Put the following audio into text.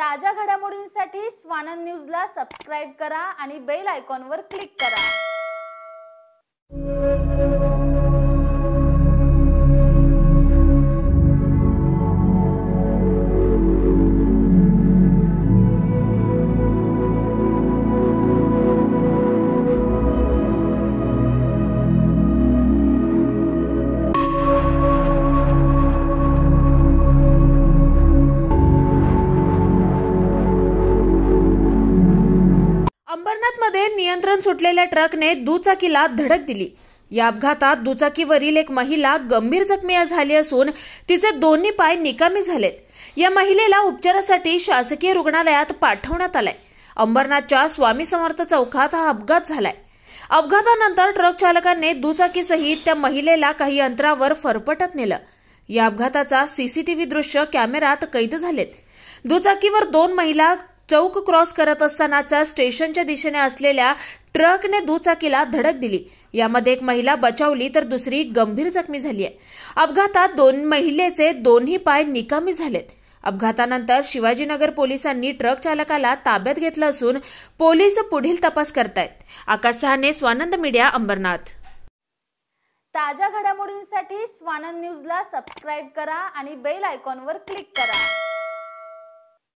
ताज्या घडामोडींसाठी स्वानंद न्यूजला सबस्क्राइब करा आणि बेल आयकॉनवर क्लिक करा। अंबरनाथमध्ये नियंत्रण सुटलेल्या ट्रकने दुचाकीला धडक दिली। या अपघातात दुचाकीवरील एक महिला गंभीर जखमी झाली असून तिचे दोन्ही पाय निकामी झालेत। या महिलेला उपचारासाठी शासकीय रुग्णालयात पाठवण्यात आलंय। अंबरनाथच्या स्वामी समर्थ चौकात हा अपघात झालाय। अपघातानंतर ट्रक चालकाने दुचाकीसहित त्या महिलेला काही अंतरावर फरफटत नेलं। या अपघाताचा सीसीटीव्ही दृश्य कॅमेऱ्यात कैद झालेत। दुचाकीवर दोन महिला चौक क्रॉस करत असतानाच्या स्टेशनच्या दिशेने असलेल्या ट्रकने दुचाकीला धडक दिली। यामध्ये एक महिला बचावली तर दुसरी गंभीर जखमी झाली आहे। अपघातात दोन महिलेचे दोन्ही पाय निकामी झालेत। अपघातानंतर शिवाजीनगर पोलिसांनी ट्रक चालकाला ताब्यात घेतलं असून पोलीस पुढील तपास करतायत। आकाश सहाने, स्वानंद मीडिया, अंबरनाथ। ताज्या घडामोडींसाठी स्वानंद न्यूजला सबस्क्राइब करा आणि बेल आयकॉनवर क्लिक करा।